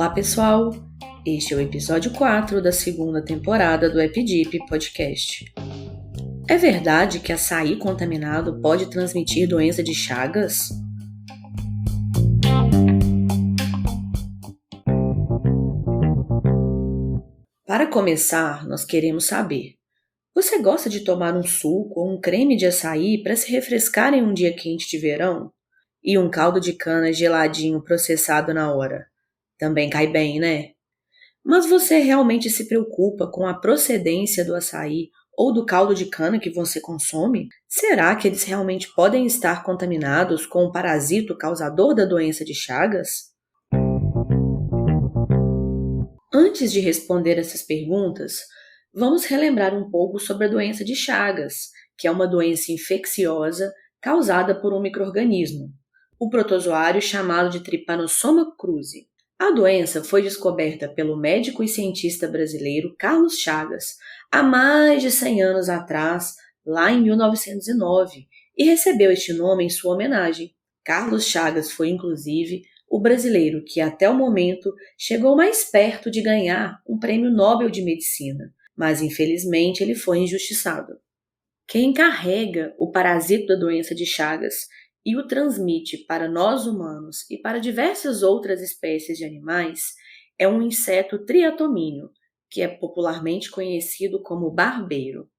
Olá, pessoal! Este é o episódio 4 da segunda temporada do EpiDip Podcast. É verdade que açaí contaminado pode transmitir doença de Chagas? Para começar, nós queremos saber: você gosta de tomar um suco ou um creme de açaí para se refrescar em um dia quente de verão? E um caldo de cana geladinho processado na hora? Também cai bem, né? Mas você realmente se preocupa com a procedência do açaí ou do caldo de cana que você consome? Será que eles realmente podem estar contaminados com o parasito causador da doença de Chagas? Antes de responder essas perguntas, vamos relembrar um pouco sobre a doença de Chagas, que é uma doença infecciosa causada por um micro-organismo, o protozoário chamado de Trypanosoma cruzi. A doença foi descoberta pelo médico e cientista brasileiro Carlos Chagas há mais de 100 anos atrás, lá em 1909, e recebeu este nome em sua homenagem. Carlos Chagas foi, inclusive, o brasileiro que, até o momento, chegou mais perto de ganhar um prêmio Nobel de Medicina, mas infelizmente ele foi injustiçado. Quem carrega o parasito da doença de Chagas e o transmite para nós humanos e para diversas outras espécies de animais é um inseto triatomínio, que é popularmente conhecido como barbeiro.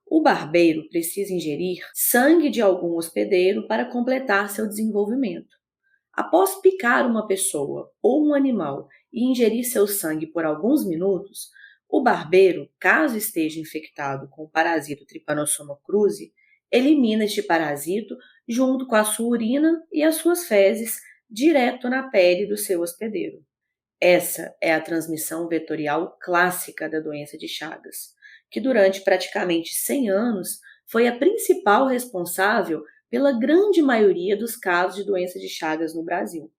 O barbeiro precisa ingerir sangue de algum hospedeiro para completar seu desenvolvimento. Após picar uma pessoa ou um animal e ingerir seu sangue por alguns minutos, o barbeiro, caso esteja infectado com o parasito Trypanosoma cruzi, elimina este parasito junto com a sua urina e as suas fezes direto na pele do seu hospedeiro. Essa é a transmissão vetorial clássica da doença de Chagas, que durante praticamente 100 anos foi a principal responsável pela grande maioria dos casos de doença de Chagas no Brasil.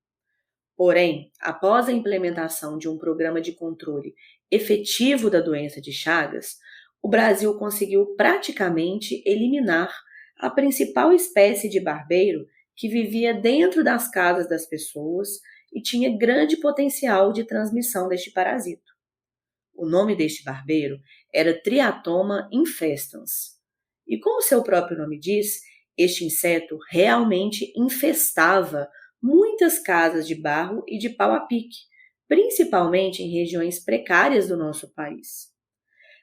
Porém, após a implementação de um programa de controle efetivo da doença de Chagas, o Brasil conseguiu praticamente eliminar a principal espécie de barbeiro que vivia dentro das casas das pessoas e tinha grande potencial de transmissão deste parasito. O nome deste barbeiro era Triatoma infestans. E como seu próprio nome diz, este inseto realmente infestava muitas casas de barro e de pau a pique, principalmente em regiões precárias do nosso país.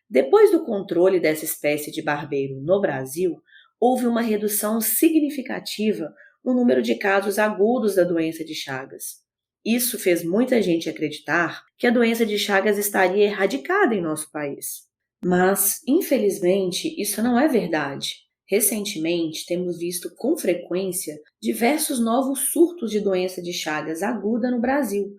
Depois do controle dessa espécie de barbeiro no Brasil, houve uma redução significativa no número de casos agudos da doença de Chagas. Isso fez muita gente acreditar que a doença de Chagas estaria erradicada em nosso país. Mas, infelizmente, isso não é verdade. Recentemente, temos visto com frequência diversos novos surtos de doença de Chagas aguda no Brasil,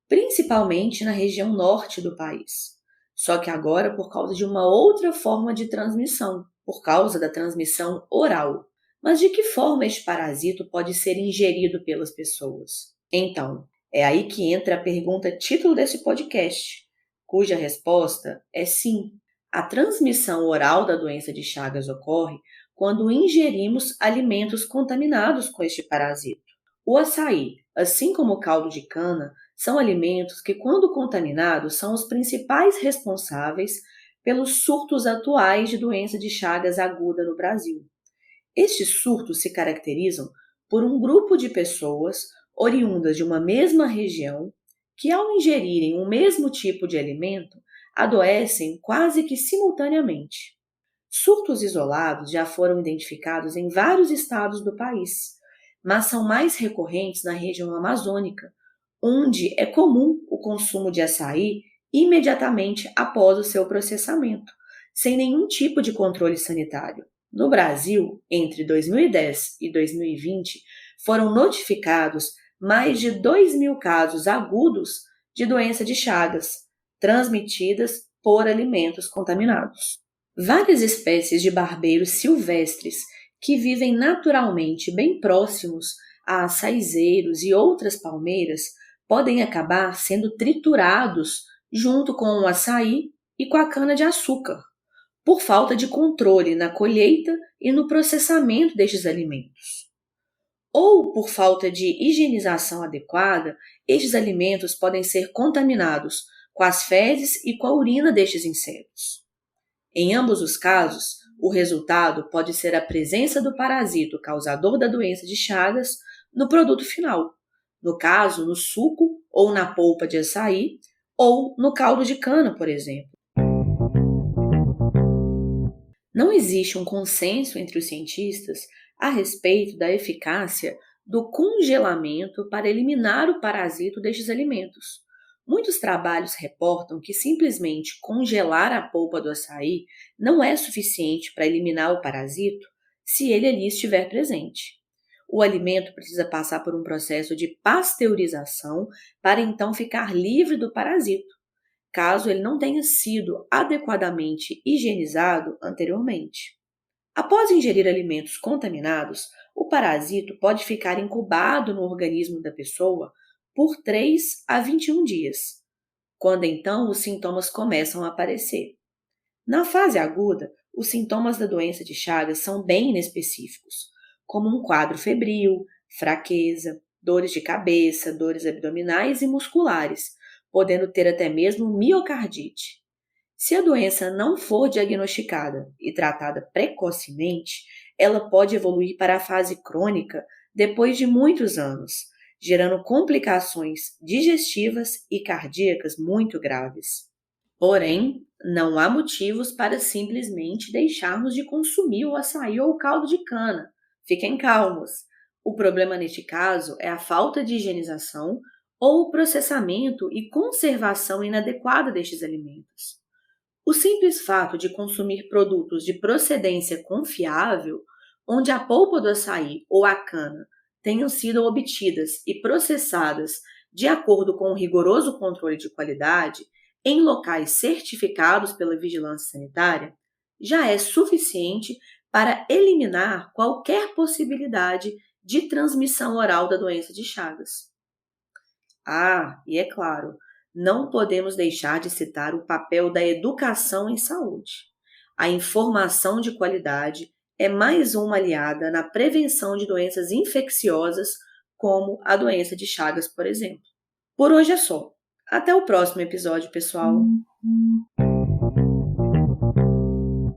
principalmente na região norte do país. Só que agora por causa de uma outra forma de transmissão, por causa da transmissão oral. Mas de que forma este parasito pode ser ingerido pelas pessoas? Então, é aí que entra a pergunta título desse podcast, cuja resposta é sim. A transmissão oral da doença de Chagas ocorre quando ingerimos alimentos contaminados com este parasito. O açaí, assim como o caldo de cana, são alimentos que, quando contaminados, são os principais responsáveis pelos surtos atuais de doença de Chagas aguda no Brasil. Estes surtos se caracterizam por um grupo de pessoas oriundas de uma mesma região que, ao ingerirem o mesmo tipo de alimento, adoecem quase que simultaneamente. Surtos isolados já foram identificados em vários estados do país, mas são mais recorrentes na região amazônica, onde é comum o consumo de açaí imediatamente após o seu processamento, sem nenhum tipo de controle sanitário. No Brasil, entre 2010 e 2020, foram notificados mais de 2.000 casos agudos de doença de Chagas, transmitidas por alimentos contaminados. Várias espécies de barbeiros silvestres que vivem naturalmente bem próximos a açaizeiros e outras palmeiras podem acabar sendo triturados junto com o açaí e com a cana-de-açúcar, por falta de controle na colheita e no processamento destes alimentos. ou por falta de higienização adequada, estes alimentos podem ser contaminados com as fezes e com a urina destes insetos. Em ambos os casos, o resultado pode ser a presença do parasito causador da doença de Chagas no produto final, no caso, no suco ou na polpa de açaí, ou no caldo de cana, por exemplo. Não existe um consenso entre os cientistas a respeito da eficácia do congelamento para eliminar o parasito destes alimentos. Muitos trabalhos reportam que simplesmente congelar a polpa do açaí não é suficiente para eliminar o parasito se ele ali estiver presente. O alimento precisa passar por um processo de pasteurização para então ficar livre do parasito, caso ele não tenha sido adequadamente higienizado anteriormente. Após ingerir alimentos contaminados, o parasito pode ficar incubado no organismo da pessoa por 3 a 21 dias, quando então os sintomas começam a aparecer. Na fase aguda, os sintomas da doença de Chagas são bem inespecíficos, como um quadro febril, fraqueza, dores de cabeça, dores abdominais e musculares, podendo ter até mesmo miocardite. Se a doença não for diagnosticada e tratada precocemente, ela pode evoluir para a fase crônica depois de muitos anos, gerando complicações digestivas e cardíacas muito graves. Porém, não há motivos para simplesmente deixarmos de consumir o açaí ou o caldo de cana. Fiquem calmos. O problema neste caso é a falta de higienização ou o processamento e conservação inadequada destes alimentos. O simples fato de consumir produtos de procedência confiável, onde a polpa do açaí ou a cana tenham sido obtidas e processadas de acordo com um rigoroso controle de qualidade, em locais certificados pela vigilância sanitária, já é suficiente para eliminar qualquer possibilidade de transmissão oral da doença de Chagas. Ah, e é claro, não podemos deixar de citar o papel da educação em saúde. A informação de qualidade é mais uma aliada na prevenção de doenças infecciosas, como a doença de Chagas, por exemplo. Por hoje é só. Até o próximo episódio, pessoal!